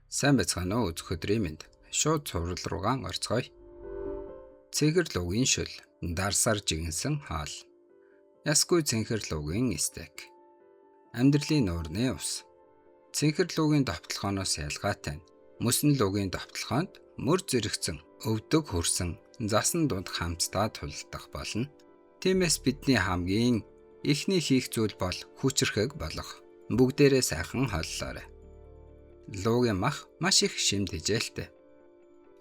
Сайн байцгаана уу өөхөдрийн мэнд. Шууд цуврал руугаа орцгоё. Цэнхэр луугийн шөл, дарсаар жигэнсэн хаал. Ясгүй цэнхэр луугийн стек. Амьдралын нуурны ус. Цэнхэр луугийн довтлохоноос ялгаатай нь мөсөн луугийн довтлохоонд мөр зэрэгцэн, өвдөг хөрсөн, засан дунд хамтдаа тулдах болно. Тиймээс бидний хамгийн ихний хийх зүйл бол хүчрэхэг болох. Бүгдээрээ сайхан холлоорой. Луугийн мах маш их шимт хижээлтэй.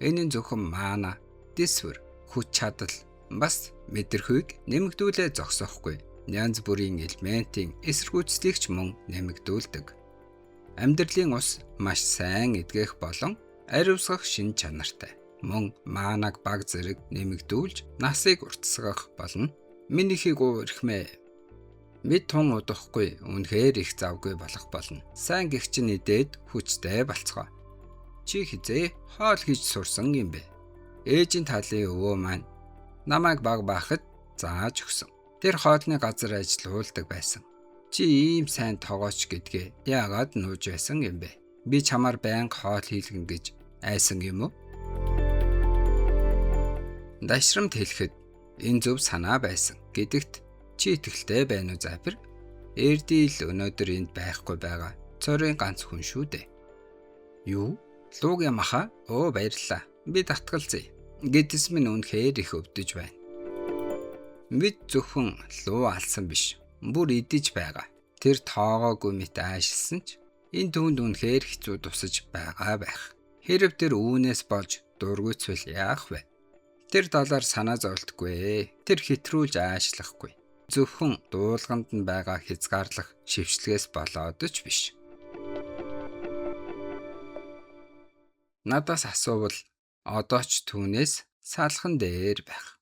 Энэ нь зөвхөн маана, дэсвэр, хүч чадал, бас мэдрэхүйг нэмэгдүүлээ зогсоохгүй. Янз бүрийн элементийн эсэргүүцлийгч мөн нэмэгдүүлдэг. Амьдралын ус маш сайн эдгэх болон ариусгах шин чанартай. Мөн маанаг баг зэрэг нэмэгдүүлж насыг уртсгах болно. Минийхийг уурхмэ. Мэд тун удахгүй үнэхээр их завгүй болох болно. Сайн гихчин идээд хүчтэй болцгоо. Чи хизээ хоол хийж сурсан юм бэ? Ээжийн талын өвөө маань намайг баг бахад зааж өгсөн. Тэр хоолны газар ажиллаулдаг байсан. Чи ийм сайн тоогооч гэдгээ яагаад нууж байсан юм бэ? Би чамаар байнга хоол хийлгэн гэж айсан юм уу? Дашрамт хэлэхэд энэ зөв санаа байсан. Гэдэгт чи итгэлтэй байна уу Запир? Эрдийл өнөөдөр энд байхгүй байгаа. Цорын ганц хүн шүү дээ. Юу? Луугийн маха? Оо баярлалаа. Би татгалзъя. Гэдэс минь үнэхээр их өвдөж байна. Бид зөвхөн луу алсан биш. Бүр идэж байгаа. Тэр тоогоогүй мэт аашилсан ч энэ түүнд үнэхээр хэцүү тусаж байгаа байх. Хэрв тэр үүнээс болж дургуйцвэл яах вэ? Тэр далаар санаа зовлтгүй. Тэр хэтрүүлж аашлахгүй. Зөвхөн дуулганд нь байгаа хязгаарлах шивчлэгээс болоод ч биш. Надаас асуувал одоо ч түүнээс салхан дээр байх.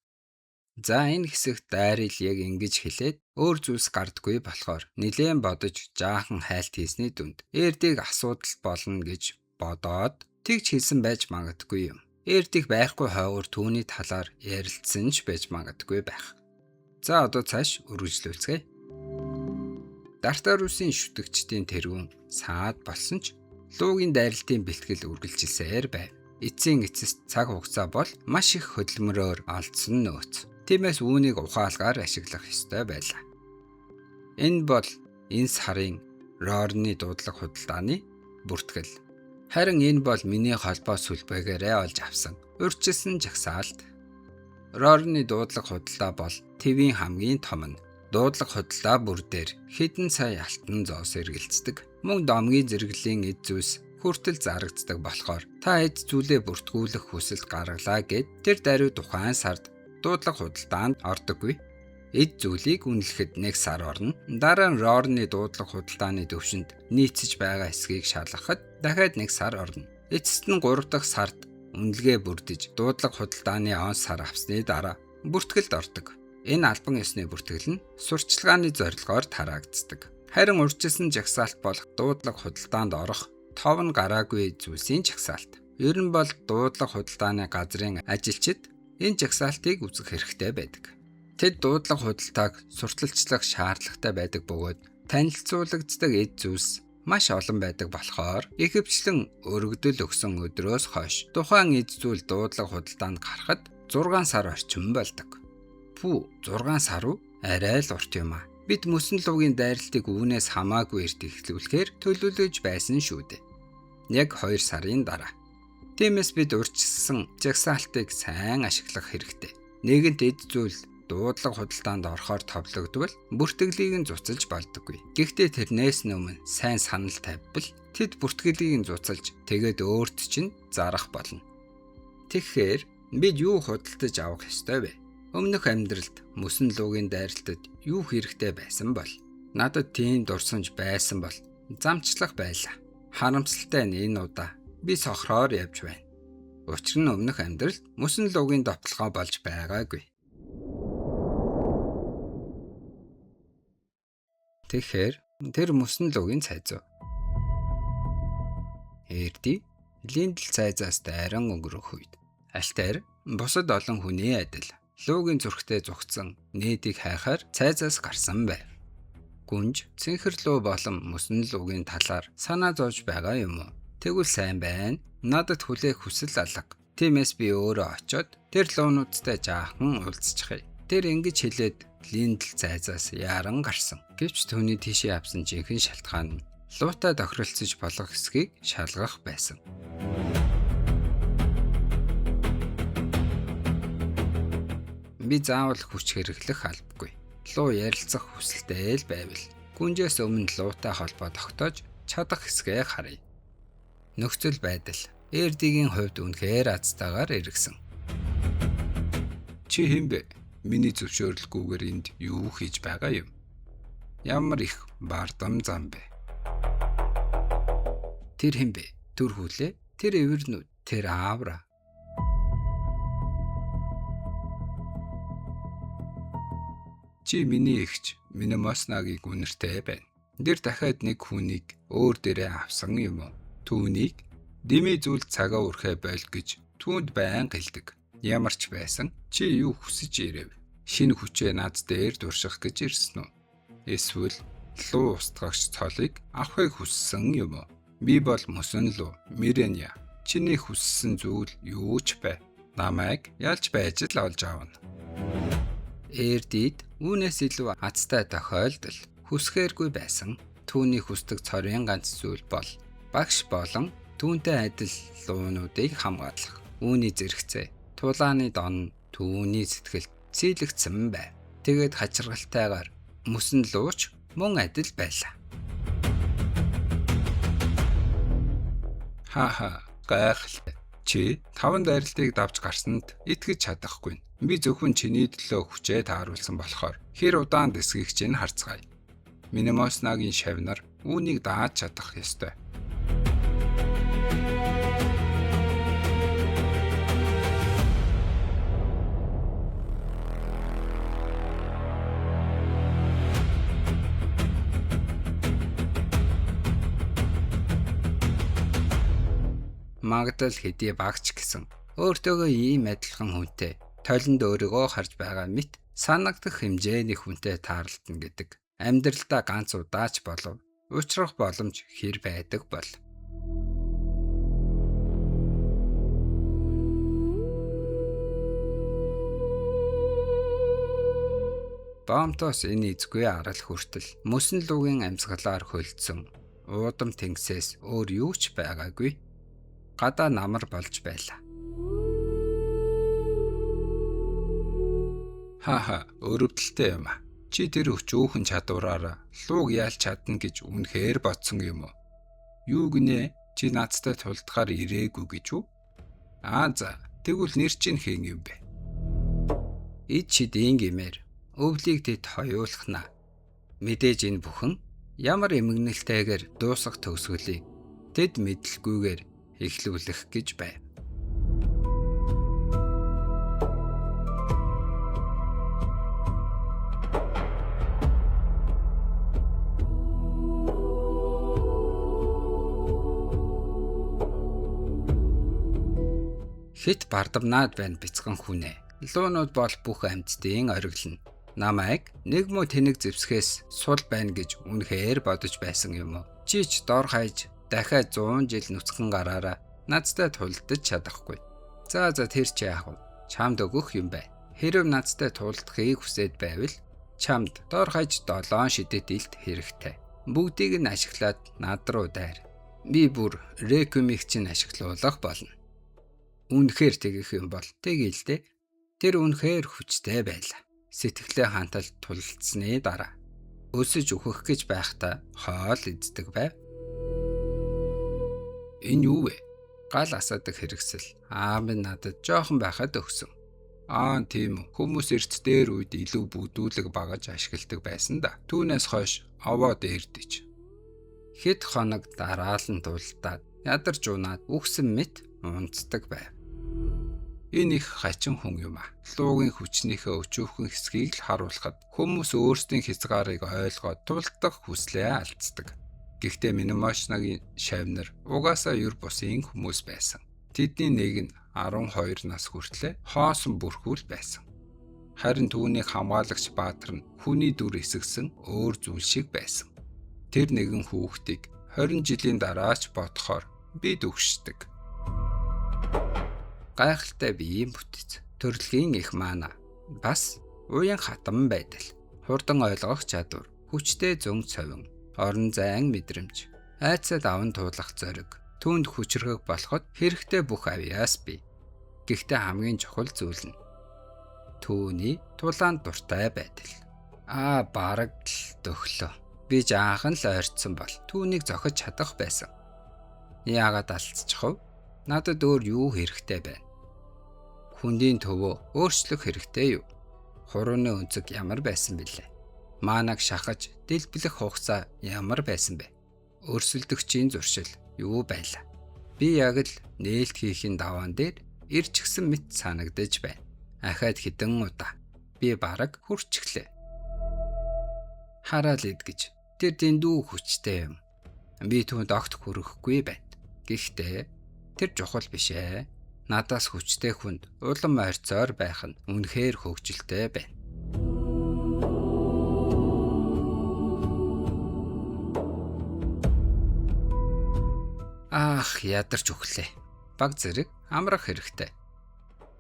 За энэ хэсэгт дайрал яг ингэж хэлээд өөр зүйлс гардгүй болохоор нилээн бодож жаахан хайлт хийсний дүнд эрдийг асуудал болно гэж бодоод тэгж хэлсэн байж магадгүй юм. Эрдийг байхгүй хойгоор түүний талаар ярилцсан ч байж магадгүй байх. За одоо цааш үргэлжлүүлцгээе. Дартарусын шүтгчдийн тэргүүн саад болсон ч луугийн дайралтын бэлтгэл үргэлжилсээр байв. Эцсийн эцэст цаг хугацаа бол маш их хөдөлмөрөөр алдсан нөөц. Тиймээс үүнийг ухаалгаар ашиглах ёстой байлаа. Энэ бол энэ сарын Рорны дуудлага худалдааны бүртгэл. Харин энэ бол миний холбоо сүлбээгээрээ олж авсан урьдчилсан жагсаалт. Рорны дуудлага худалдаа бол твийн хамгийн том нь. Дуудлага худалдаа бүр дээр хэдэн сая алтан зоос эргэлздэг. Мөн домгийн зэрэглэлийн эд зүйлс хүртэл зарагддаг болохоор та эд зүйлээ бүртгүүлэх хүсэлт гаргалаа гэд тэр даруй тухайн сард дуудлага худалдаанд ордоггүй. Эд зүйлийг үнэлэхэд 1 сар орно. Дараа нь Рорны дуудлага худалдааны төвшөнд нийцэж байгаа эсхийг шалгахад дахиад 1 сар орно. Эцэст нь 3 дахь сард үнэлгээ бүрдэж дуудлага худалдааны он сар авсны дараа бүртгэлд ордог. Энэ албан ёсны бүртгэл нь сурчлагын зорилгоор тараагддаг. Харин урьдчилсан жагсаалт бол дуудлага худалдаанд орох тов нь гараагүй зүйлсийн жагсаалт. Ер нь бол дуудлага худалдааны газрын ажилчид энэ жагсаалтыг үзэх хэрэгтэй байдаг. Тэд дуудлага худалдааг сурталчлах шаардлагатай байдаг бөгөөд танилцуулагддаг эд зүйлс маш олон байдаг болохоор ихэвчлэн өргөдөл өгсөн өдрөөс хойш тухайн эд зүйл дуудлага худалдаанд гарахад 6 сар орчим болдог. 6 сар уу? Арай л урт юм аа. Бид мөсөн луугийн дайралтыг үүнээс хамаагүй эрт эхлүүлэхээр төлөвлөж байсан шүү дээ. Яг 2 сарын дараа. Тиймээс бид урьдчилсан жагсаалтыг сайн ашиглах хэрэгтэй. Нэгэнт эд зүйл дуудлага худалдаанд орохоор товлогдвол бүртгэлийг нь зуцалж болдоггүй. Гэхдээ тэрнээс өмнө сайн санал тавьбал тэд бүртгэлийг нь зуцалж тэгээд өөрт чинь зарах болно. Тэгэхээр бид юу худалдаж авах ёстой вэ? Өмнөх амьдралд мөсөн луугийн дайралтад юу хэрэгтэй байсан бол надад тийм дурсамж байсан бол замчлах байлаа. Харамсалтай нь энэ удаа би сохроор явж байна. Учир нь өмнөх амьдралд мөсөн луугийн довтлогоо болж байгаагүй. Тэгэхээр тэр мөсөн луугийн цайзуу. Эрди линдл цайзаас дайран өнгөрөх үед альтаар бусад олон хүний адил луугийн зүрхтэй зугцсан нээдийг хайхаар цайзаас гарсан байв. Гүнж цэнхэр луу болон мөсөн луугийн талаар санаа зовж байгаа юм уу? Тэгвэл сайн байна. Надад хүлээх хүсэл алга. Тиймээс би өөрөө очиод тэр луунуудтай жаахан уулзчихъя. Тэр ингэж хэлээд Линдл зайзаас яран гарсан. Гэвч түүний тийшээ авсан жинхэнэ шалтгаан нь луутай тохиролцож болох хэсгийг шалгах байсан. Би заавал хүч хэрэглэх албагүй. Луу ярилцах хүсэлтэй л байвал гүнжээс өмнө луутай холбоо тогтоож чадах хэсгээ харъя. Нөхцөл байдал Эрдигийн хувьд үнэхээр азтайгаар эргэсэн. Чи хэн бэ? Миний зөвшөөрлгүйгээр энд юу хийж байгаа юм? Ямар их бардам зам бэ? Тэр хэн бэ? Түр хүлээ? Тэр эвэрнүүд? Тэр аавра? Чи миний эгч, Минамоснагийн үнэртэй байна. Тэр дахиад нэг хүнийг өөр дээрээ авсан юм уу? Түүнийг дими зүйл цагаа өрхөө бойл гэж түүнд байн гэлдэг. Ямар ч байсан чи юу хүсэж ирэв? Шинэ хүчээ над дээр дурших гэж ирсэн үү? Эсвэл луу устгагч цолыг авахыг хүссэн юм уу? Би бол мөсөн луу, Мирэня. Чиний хүссэн зүйл юу ч бай. Намайг ялж байж л олж аавна. Эрдид үүнээс илүү азтай тохиолдол хүсхээргүй байсан. Түүний хүсдэг цорын ганц зүйл бол багш болон түүнтэй адил луунуудыг хамгаалах. Үүний зэрэгцээ тулааны дон түүний сэтгэлд цэйлэгдсэн байв. Тэгээд хачиргалтайгаар мөсөн лууч мөн адил байлаа. Гайхалтай. Чи 5 дайралтыг давж гарсанд итгэж чадахгүй. Би зөвхөн чиний төлөө хүчээ тааруулсан болохоор хэр удаан дэсгийг чинь харцгаая. Минамоснагийн шавнар үүнийг дааж чадах ёстой. Магдал хэдий багч гэсэн өөртөөгөө ийм адилхан хүнтэй толинд өөрийгөө харж байгаа мэт санагдах хэмжээний хүнтэй таарлтна гэдэг амьдралдаа ганц удаач болов учрах боломж хэр байдаг бол. Баамтос энэ эзгүй арал хүртэл мөсөн луугийн амьсгалаар хөлдсөн уудам тэнгисээс өөр юу ч байгаагүй. Гадаа намар болж байлаа. Өрөвдөлтэй юм а. Чи тэр өчөөхөн чадвараараа лууг яаль чадна гэж үнэхээр бодсон юм уу? Юу гинэ? Чи наадтай тулдахаар ирээгүй гэж үү? Тэгвэл нэр чинь хэн юм бэ? Ид чидийн гэмээр өвлийг тэд хоёулахна. Мэдээж энэ бүхэн ямар эмгэнэлтэйгээр дуусах төгсгөлийг тэд мэдлгүйгээр эхлүүлэх гэж байв. Хит бардамнаад байна бяцхан хүнээ. Луунууд бол бүх амьтдын ориглоно. Намайг нэг муу тэнэг зэвсгээс сул байна гэж үнэхээр бодож байсан юм уу? Чич дор хаяж дахиад 100 жил нүцгэн гараараа надтай тулдаж чадахгүй. Тэр чи яах вэ? Чамд өгөх юм бай. Хэрв надтай тулдахыг хүсэж байвал чамд дор хаяж 7 шидэт илт хэрэгтэй. Бүгдийг нь ашиглаад над руу дайр. Би бүр реквиемийг чинь ашиглуулах болно. Үнэхээр тэгэх юм бол тэгэлдэ. Тэр үнэхээр хүчтэй байлаа. Сэтгэлээ хантал тулалцсны дараа өсөж үхэх гэж байхдаа хоол эздэг байв. Энэ юу вэ? Гал асуудаг хэрэгсэл. Минь надад жоохон байхад өгсөн. Тийм үү. Хүмүүс эрт дээр үед илүү бүгдүүлэг багаж ашигладаг байсан да. Түүнээс хойш овоод эрдэж. Хэд хоног дараалан дулдаад ядарч унаад үхсэн мэт унцдаг байв. Энэ их хачин хүн юм а. Луугийн хүчнийхээ өчүүхэн хэсгийг л харуулхад хүмүүс өөрсдийн хязгаарыг ойлгоод тулдах хүслээ алдцдаг. Гэхдээ Минамоснагийн шавнар угаасаа юр бусын хүмүүс байсан. Тэдний нэг нь 12 нас хүртлээр хоосон бүрхүүл байсан. Харин түүнийг хамгаалагч баатар нь хүний дүр эсгсэн өөр зүйл шиг байсан. Тэр нэгэн хүүхдийг 20 жилийн дараач бодохоор бид өгшдөг. Гайхалтай биеийн бүтэц, төрөлхийн их маана, бас уян хатан байдал, хурдан ойлгох чадвар, хүчтэй зөн цовин, орон зайн мэдрэмж, айцад аван туулах зориг, түүнд хүчрхэг болоход хэрэгтэй бүх авьяас бий. Гэхдээ хамгийн чухал зүйл нь түүний тулаанд дуртай байдал. Бараг л дөхлөө. Би жаахан л ойрцсон бол түүнийг зохиж чадах байсан. Яагаад алдчих вэ? Надад өөр юу хэрэгтэй байна? Хүндийн төвөө өөрчлөх хэрэгтэй юу? Хурууны өнцөг ямар байсан бэлээ? Маанаг шахаж дэлбэлэх хугацаа ямар байсан бэ? Өрсөлдөгчийн зуршил юу байлаа? Би яг л нээлт хийхин даваан дээр ирчихсэн мэт санагдаж байна. Ахаад хідэн удаа би бараг хурцчлээ. Хараал идгэж тэр дэндүү хүчтэй юм. Би түүнд огт хүрэхгүй байна. Гэхдээ тэр чухал биш ээ. Надаас хүчтэй хүнд улам ойрцоор байх нь үнэхээр хөвгөлтэй байна. Ядарч өглөө. Баг зэрэг амрах хэрэгтэй.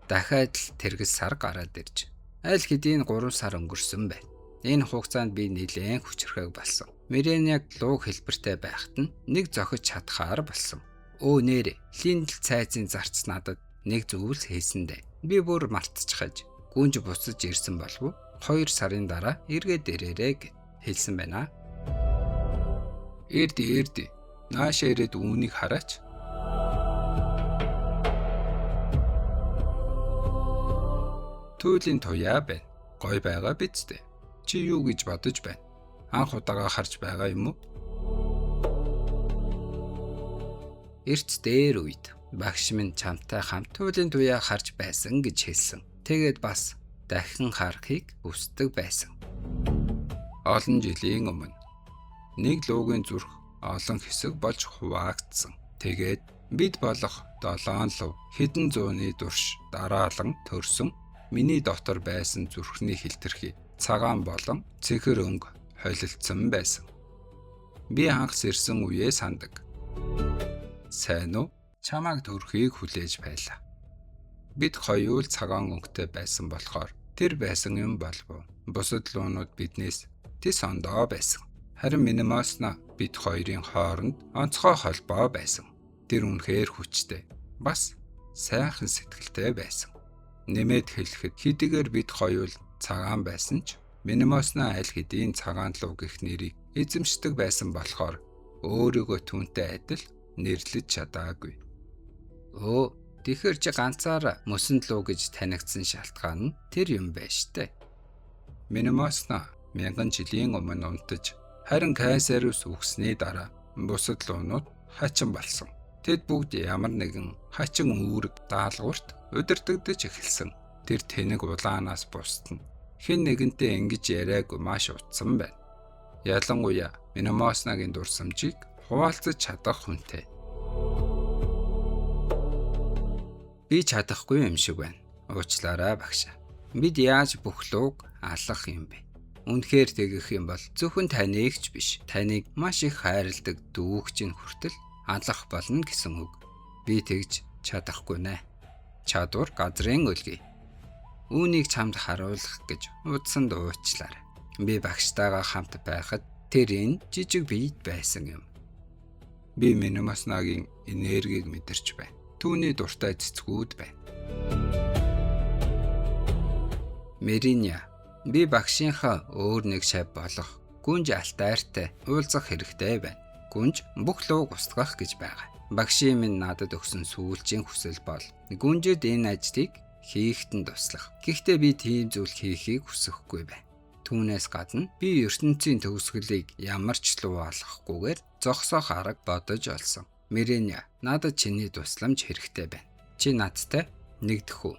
Дахиад л тэргэл сар гараад ирж. Аль хэдийн 3 сар өнгөрсөн байна. Энэ хугацаанд би нэлээд хүчрхэг болсон. Миреняг луг хэлбэртэй байхад нь нэг зохиж чадхаар болсон. Нэрэ, линдл цайзын зарц надад нэг зүйлс хийсэндээ. Би бүр мартчихаж, гүнж буцаж ирсэн болов уу? 2 сарын дараа эргээд ирээрэй гэж хэлсэн байна. Эрдэ. Нааш ирээд үүнийг хараач. Түүлийн туяа байна. Гой байгаа биз дээ. Чи юу гэж бодож байна? Анх удаага харж байгаа юм уу? Эрт дээр үед багш минь чамтай хамт түүлийн туяа харж байсан гэж хэлсэн. Тэгээд бас дахин харахыг хүсдэг байсан. Олон жилийн өмнө нэг луугийн зүрх олон хэсэг болж хуваагдсан. Тэгээд бид болох 7 луу хэдэн зууны турш дараалан төрсөн миний дотор байсан зүрхний хилтерхий цагаан болон цэнхэр өнгө холилдсон байсан. Би анх сэрсэн үеэ сандаг. Сайн уу? Чамайг төрхийг хүлээж байлаа. Бид хоёул цагаан өнгөтэй байсан болохоор тэр байсан юм болов. Бусад луунууд биднээс тис ондоо байсан. Харин Минимосна бид хоёрын хооронд онцгой холбоо байсан. Тэр үнэхээр хүчтэй. Бас сайхан сэтгэлтэй байсан. Нэмээд хэлэхэд хэдийгээр бид хоёул цагаан байсан ч Минимосна аль хэдийн цагаан луу гэх нэрийг эзэмшдэг байсан болохоор өөрийгөө түүнтэй адил нэрлэж чадаагүй. Тэгэхээр чи ганцаар мөсөнд луу гэж танигдсан шалтгаан нь тэр юм байж тээ. Минимосна 1000 жилийн өмнө унтаж харин Кайсарус үгснээ дараа бусад луунууд хачин болсон. Тэд бүгд ямар нэгэн хачин үүрэг даалгаварт удирдагдаж эхэлсэн. Тэр тэнэг улаанаас бусдна. Хэн нэгэнтэй ингэж яриаггүй маш утсан байна. Ялангуяа Минимоснагийн дурсамжийг хуваалцаж чадах хүнтэй. Би чадахгүй юм шиг байна. Уучлаарай багш. Бид яаж бүх лууг алах юм бэ? Үнэхээр тэгэх юм бол зөвхөн таныг ч биш, таныг маш их хайрладаг дүүгч нь хүртэл алах болно гэсэн үг. Би тэгж чадахгүй нэ. Чадвар газрын үлгий. Үүнийг чамд харуулах гэж удсанд уучлаарай. Би багштайгаа хамт байхад тэр энэ жижиг биед байсан юм. Би Минимоснагийн энергийг мэдэрч байна. Түүний дуртай цэцгүүд байна. Мериня, би багшийнхаа өөр нэг шав болох гүнж алтаартай уулзах хэрэгтэй байна. Гүнж бүх лууг устгах гэж байгаа. Багшийн минь надад өгсөн сүүлчийн хүсэл бол гүнжид энэ ажлыг хийхэд нь туслах. Гэхдээ би тийм зүйл хийхийг хүсэхгүй байна. Түүнээс гадна би ертөнцийн төгсгөлийг ямар ч луу алахгүйгээр зогсоох арга бодож олсон. Мериня, надад чиний тусламж хэрэгтэй байна. Чи надтай нэгдэх үү?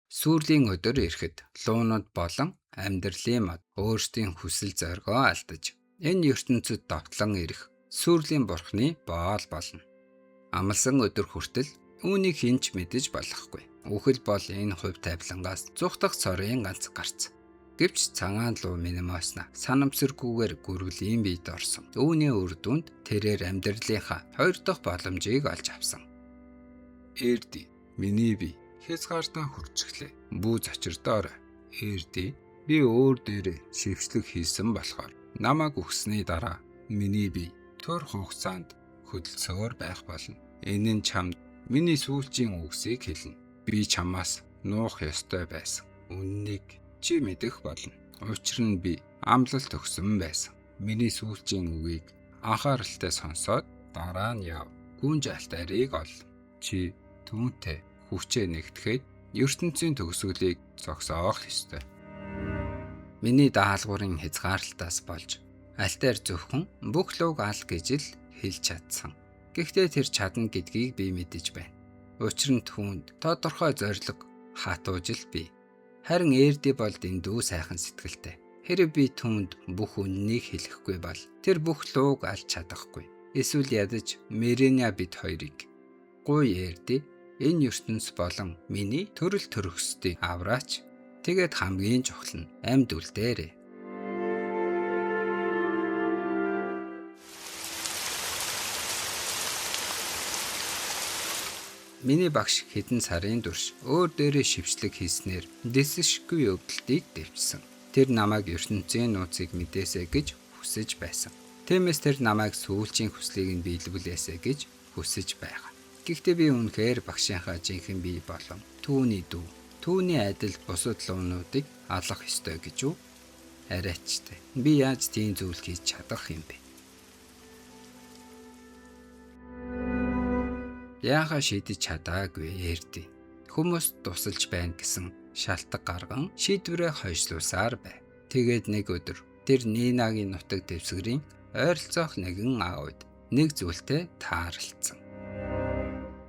Сүүрлийн өдөр ирэхэд луунууд болон амьдралын мод өөрсдийн хүсэл зоригоо алдаж энэ ертөнцид довтлон ирэх сүүрлийн бурхны боол болно. Амлсан өдөр хүртэл үүнийг хинч мэдэж болохгүй. Үхэл бол энэ хувь тавилангаас зүхтах цорын ганц гарц. Гэвч цагаан луу минимоосна санамсаргүйгээр гүрвлийн биед орсон. Үүний үр дүнд тэрээр амьдралынхаа 2 дахь боломжийг олж авсан. Эрди, миний бие хязгаартаа хүрчихлээ. Бүү зочирдоор. Эрди, би өөр дээрээ шившлэг хийсэн болохоор намайг өгсөний дараа миний бие төр хугацаанд хөдөлсөөр байх болно. Энэ нь чамд миний сүүлчийн үгсийг хэлнэ. Би чамаас нуух ёстой байсан. Үннийг чи мэдэх болно. Учир нь би амлалт өгсөн байсан. Миний сүүлчийн үгийг анхааралтай сонсоод дараа нь яв. Гүнж алтарыг ол. Чи түүнтэй хүчээ нэгтгэхэд ертөнцийн төгсгөлийг зогсоох ёстой. Миний даалгаврын хязгаарлалтаас болж алтар зөвхөн бүх луг ал гэж л хэлж чадсан. Гэхдээ тэр чадна гэдгийг би мэдэж байна. Учир нь түүнд тодорхой зориг хатууж л бий. Харин Эрди бол дэндүү сайхан сэтгэлтэй. Хэрэв би түүнд бүх үннийг хэлэхгүй бол тэр бүх лууг алж чадахгүй. Эсвэл ядаж Мереня бид хоёрыг гуй Эрди энэ ертөнц болон миний төрөл төрөсдгийг авраач. Тэгээд хамгийн чухал нь амьд үлдээрэй. Миний багш хэдэн сарын турш өөр дээрээ шившлэг хийснээр дэсшгүй өвдөлтийг дэвчсэн. Тэр намайг ертөнцийн нууцыг мэдээсэй гэж хүсэж байсан. Тиймээс тэр намайг сүүлчийн хүслийг нь биелүүлээсэй гэж хүсэж байгаа. Гэхдээ би үнэхээр багшийнхаа жинхэнэ бие болон түүний дүү, түүний адил бусад луунуудыг алах ёстой гэж үү? Арайчтай. Би яаж тийм зүйл хийж чадах юм бэ? Яагаа шийдэж чадаагүй Эрди. Хүмүүс тусалж байна гэсэн шалтгаан гарган шийдвэрээ хойшлуулсаар байв. Тэгээд нэг өдөр тэр Нинагийн нутаг дэвсгэрийн ойролцоох нэгэн аавд нэг зүйлтэй таарлцсан.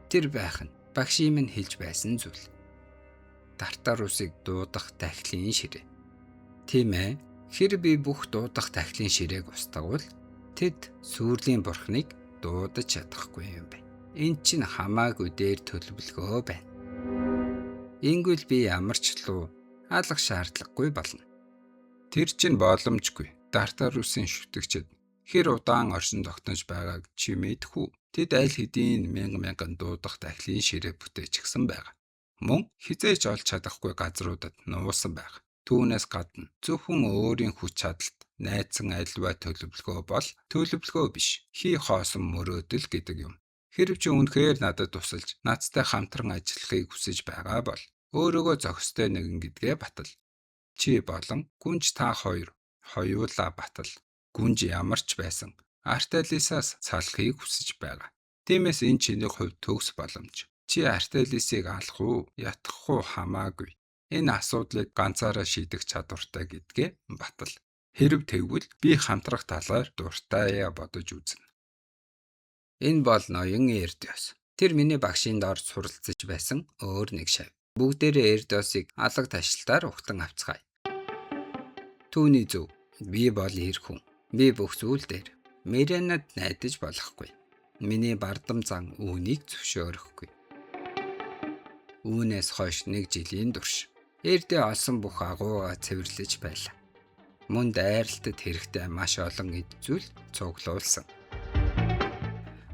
Тэр байх нь багшийн минь хэлж байсан зүйл. Тартарусыг дуудах тахилын ширээ. Тийм ээ. Хэр би бүх дуудах тахилын ширээг устгавал тэд сүрлийн бурхныг дуудаж чадахгүй юм бэ. Энд чинь хамаагүй дээр төлөвлөгөө байна. Ингүүл би ямар ч луу алах шаардлагагүй болно. Тэр чинь боломжгүй. Тартарусын шүтгчид хэр удаан оршин тогтнож байгааг чи мэдэх үү? Тэд аль хэдийн мянган дуудах тахилын ширээ бүтээчихсэн байгаа. Мөн хизээж олж чадахгүй газруудад нуусан байгаа. Түүнээс гадна зөвхөн өөрийн хүч чадалт найдсан альва төлөвлөгөө бол төлөвлөгөө биш. Хий хоосон мөрөөдөл гэдэг юм. Хэрэв чи үнэхээр надад тусалж, надтай хамтран ажиллахыг хүсэж байгаа бол өөрийгөө зохистой нэгэн гэдгээ батал. Чи болон гүнж та хоёр хоёулаа батал. Гүнж ямар ч байсан Арталисаас салахыг хүсэж байгаа. Тиймээс энэ чиний хувьд төгс боломж. Чи Арталисыг алах уу, ятгах уу хамаагүй. Энэ асуудлыг ганцаараа шийдэх чадвартай гэдгээ батал. Хэрэв тэгвэл би хамтрах талаар дуртай бодож үзнэ. Энэ бол ноён Эрдиос. Тэр миний багшийн доор суралцж байсан өөр нэг шав. Бүгдээрээ Эрдиосыг алга ташлалтаар ухтан авцгаая. Түүний зөв. Би бол эр хүн. Би бүх зүйл дээр Меренад найдаж болохгүй. Миний бардам зан үүнийг зөвшөөрөхгүй. Үүнээс хойш 1 жилийн турш Эрди олсон бүх агуугаа цэвэрлэж байлаа. Мөн дайралтад хэрэгтэй маш олон эд зүйл цуглуулсан.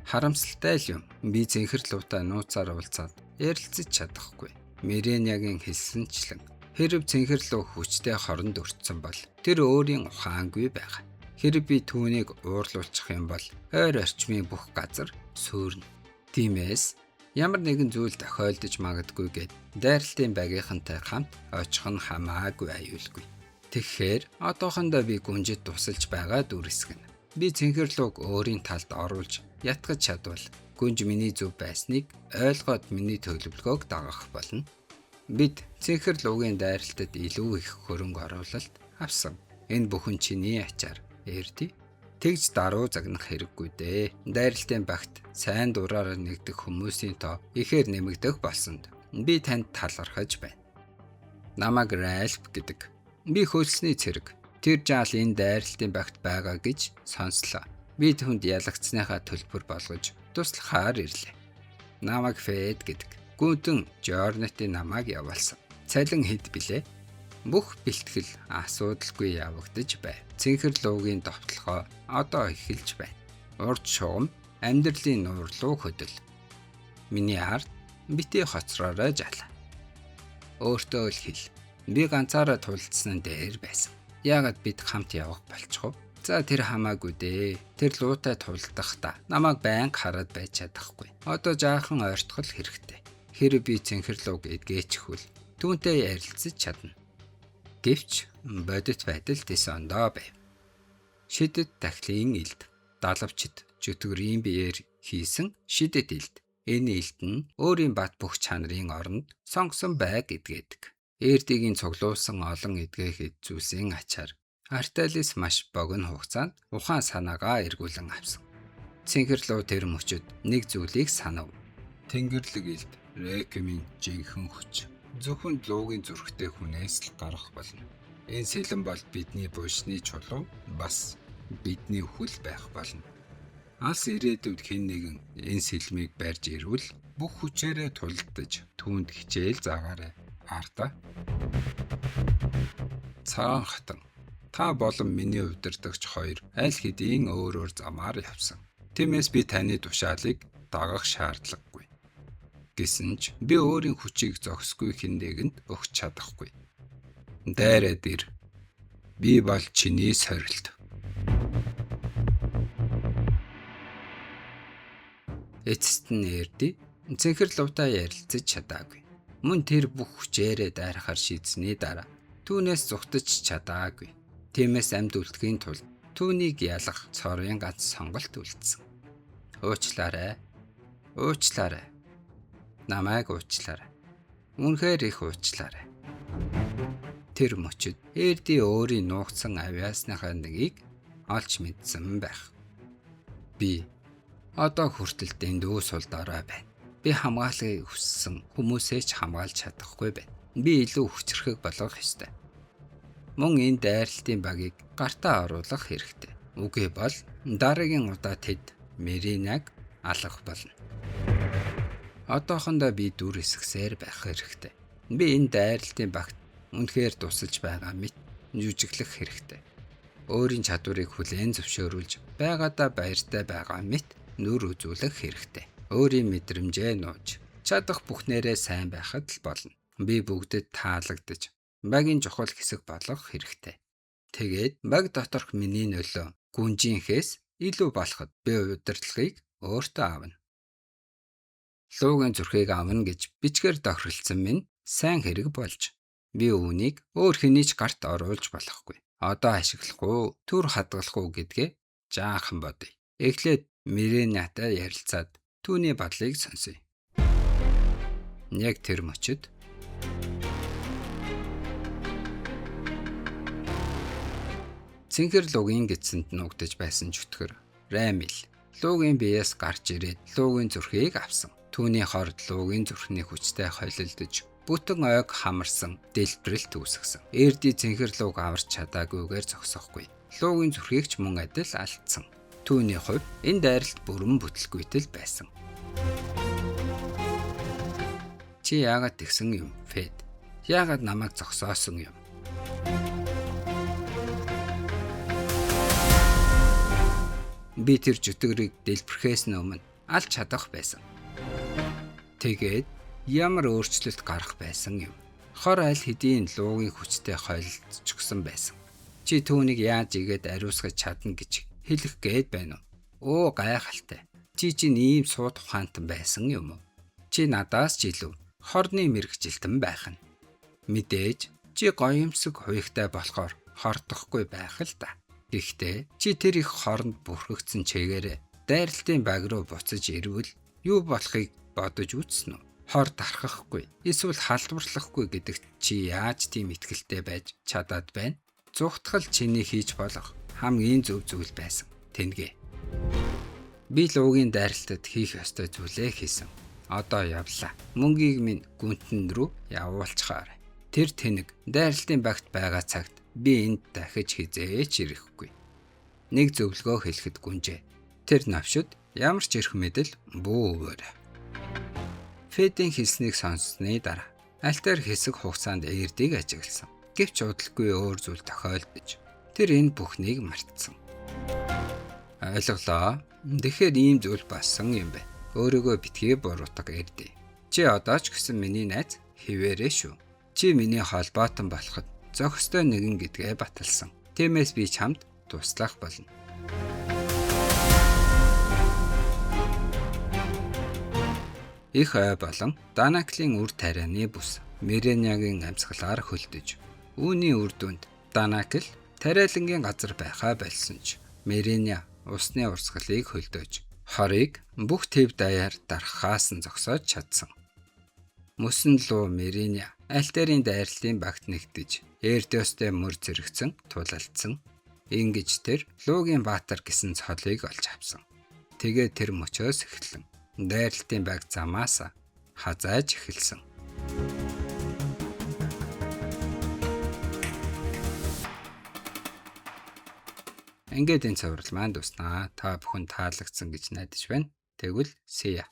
Харамсалтай л юм. Би цэнхэрлуутай нууцаар уулзаад ярилцаж чадахгүй. Мерениагийн хэлсэнчлэн хэрэв цэнхэрлүү хүчтэй хоронд өртсөн бол тэр өөрийн ухаангүй байгаа. Хэрэв би түүнийг уурлуулчих юм бол ойр орчмын бүх газар сүрнэ. Тиймээс ямар нэгэн зүйл тохиолдож магадгүй гэд дайралтын багийнхантай хамт очих нь хамаагүй аюулгүй. Тэгэхээр одоохондоо би гүнжид тусалж байгаа дүрсгэн. Би цэнхэрлүүг өөрийн талд оруулж ятгах чадвал гүнж миний зөв байсныг ойлгоод миний төлөвлөгөөг дагах болно. Бид цэнхэрлүүгийн дайралтад илүү их хөрөнгө оруулалт авсан. Энэ бүхэн чиний ачаар Эрди. Тэгж даруй загнах хэрэггүй дээ. Дайралтын багт сайн дураараа нэгдэх хүмүүсийн тоо ихээр нэмэгдэх болсонд би танд талархаж байна. Намайг Ральф гэдэг. Би хөлсний цэрэг. Тэр жаал энэ дайралтын багт байгаа гэж сонслоо. Би түүнд ялагдсныхаа төлбөр болгож туслахаар ирлээ. Намайг Фэд гэдэг. Гүнтэн Жорнетийн намайг явуулсан. Цалин хэд билээ? бүх бэлтгэл асуудалгүй явагдаж байв. Цэнхэр луугийн довтлогоо одоо эхэлж байна. Урд шугам амьдралын нуур руу хөдөл. Миний ард битээ хоцроорой жаалаа. Өөртөө л хэл. Би ганцаараа тулдсан дээр байсан. Яагаад бид хамт явах болчихов? За тэр хамаагүй дээ. Тэр луутай тулдахдаа намайг байнга хараад байж чадахгүй. Одоо жаахан ойртгол хэрэгтэй. Хэрэв би цэнхэр лууг эдгээчихвэл түүнтэй ярилцаж чадна. Гэвч бодит байдал дэс ондоо байв. Шидэт дахлын илд. Далавчд чөтгөрийн биеэр хийсэн шидэт илд. Энэ илд нь өөрийн бат бөх чанарын оронд сонгосон байг эдгээдэг. Эрдигийн цуглуулсан олон эдгээх зүйлсийн ачаар Арталис маш богино хугацаанд ухаан санаагаа эргүүлэн авсан. Цэнхэр луу тэр мөчөд нэг зүйлийг санав. Тэнгэрлэг илд Рекемийн жинхэнэ хүч зөвхөн луугийн зүрхтэй хүнээс л гарах болно. Энэ сэлэн бол бидний буйсны чулуу бас бидний үхэл байх болно. Алс ирээдүйд хэн нэгэн энэ сэлмийг барьж ирвэл бүх хүчээрээ тулдаж түүнд хичээл заагаарай. Арта. Цагаан хатан. Та болон миний удирдагч хоёр аль хэдийн өөр замаар явсан. Тиймээс би таны тушаалыг дагах шаардлагагүй. Гэсэн ч би өөрийн хүчийг зогсгүй хэн нэгэнд өгч чадахгүй. Дайраад ир. Би бол чиний сорилт. Эцэст нь Эрди цэнхэр луутай ярилцаж чадаагүй. Мөн тэр бүх хүчээрээ дайрахаар шийдсэний дараа түүнээс зугтаж чадаагүй. Тиймээс амьд үлдэхийн тулд түүнийг ялах цорын ганц сонголт үлдсэн. Уучлаарай. Уучлаарай. Намайг уучлаарай. Үнэхээр их уучлаарай. Тэр мөчөд Эрди өөрийн нуугдсан авиасныхаа нэгийг олж мэдсэн байх. Би одоо хүртэл дэндүү сул дорой байна. Би хамгаалахыг хүссэн хүмүүсээ ч хамгаалж чадахгүй байна. Би илүү хүчрхэг болгох ёстой. Мөн энэ дайралтын багийг гартаа оруулах хэрэгтэй. Үгүй бол дараагийн удаа тэд Меринаг алгах болно. Одоохондоо би дүр эсгсээр байх хэрэгтэй. Би энэ дайралтын багт үнэхээр тусалж байгаа мэт жүжиглэх хэрэгтэй. Өөрийн чадварыг хүлээн зөвшөөрүүлж байгаадаа баяртай байгаа мэт нүр үзүүлэх хэрэгтэй. Өөрийн мэдрэмжээ нууж чадах бүхнээрээ сайн байхад л болно. Би бүгдэд таалагдж багийн чухал хэсэг болох хэрэгтэй. Тэгээд баг доторх миний нөлөө гүнжийнхээс илүү болоход би удирдлагыг өөртөө авна. Луугийн зүрхийг авна гэж бичгээр тохиролцсон минь сайн хэрэг болж би үүнийг өөр хэний ч гарт оруулж болохгүй. Одоо ашиглах уу, түр хадгалах уу гэдгээ жаахан бодъё. Эхлээд Миренатай ярилцаад түүний бодлыг сонсъё. Яг тэр мөчөд цэнхэр луугийн гидсэнд нуугдаж байсан чөтгөр Рамил луугийн биеэс гарч ирээд луугийн зүрхийг авсан. Түүний хорд луугийн зүрхний хүчтэй холилдож бүтэн ойг хамарсан дэлбэрэлт үүсгэсэн. Эрди цэнхэр лууг аварч чадаагүйгээр зогсохгүй. Луугийн зүрхийг ч мөн адил алдсан. Түүний хувьд энэ дайралт бүрэн бүтэлгүйтэл байсан. Чи яагаад тэгсэн юм, Фэд? Яагаад намайг зогсоосон юм? Би тэр жүтгэрийг дэлбэрхээс өмнө алж чадах байсан. Тэгээд ямар өөрчлөлт гарах байсан юм? Хор аль хэдийн луугийн хүчтэй хойлолцчихсан байсан. Чи түүнийг яаж игээд ариусгаж чадна гэж хэлэх гээд байна уу? Оо гайхалтай. Чи ийм сууд ухаантан байсан юм уу? Чи надаас ч илүү хорны мэрэгжилтэн байх нь. Мэдээж чи гоёмсог хуйгтай болохоор хордохгүй байх л да. Гэхдээ чи тэр их хоронд бүрхэгдсэн чигээрээ дайралтын баг руу буцаж ирвэл юу болохыг бодож үзсэн үү? Хор тархахгүй, эсвэл халдварлахгүй гэдэгт чи яаж тийм итгэлтэй байж чадаад байна? Зүгтгал чиний хийж болох хамгийн зөв зүйл байсан. Тэнгэ. Би луугийн дайралтад хийх ёстой зүйлээ хийсэн. Одоо явлаа. Мөнгийг минь гүнтэн рүү явуулчихаар. Тэр тэнэг дайралтын багт байгаа цагт би энд дахиж хизээч ирэхгүй. Нэг зөвлөгөө хэлэхэд гүнжээ. Тэр навшид ямар ч эрх мэдэл бүү өгөөрэй. Фэдийн хэлснийг сонссны дараа альтер хэсэг хугацаанд Эрдийг ажигласан. Гэвч удалгүй өөр зүйл тохиолдож тэр энэ бүхнийг мартсан. Ойлголоо. Тэгэхээр ийм зүйл болсон юм бэ. Өөрийгөө битгий буруутга эрдээ. Чи одоо ч гэсэн миний найз хിവэрэ шүү. Чи миний холбоотон болоход зохистой нэгэн гэдгээ баталсан. Тиймээс би чамд туслах болно. Их ой болон Данаклийн үр тарианы бүс Миренягийн амьсгалаар хөлдөж, үүний үр дүнд Данакл тариалангийн газар байхаа болсон ч Миреня усны урсгалыг хөлдөөж, хорыг бүх төв даяар дарахаас нь зогсоож чадсан. Мөсөн луу Миреня альтарын дайралтын багт нэгдэж, Эрдёстэй мөр зэрэгцэн тулалдсан. Ингэж тэр Луугийн баатар гэсэн цолыг олж авсан. Тэгээд тэр мөчөөс эхэлсэн дайралтын баг замаас хазааж эхэлсэн. Ингээд энэ цуврал маань дуснаа. Та бүхэн таалагдсан гэж найдаж байна. Тэгвэл see ya.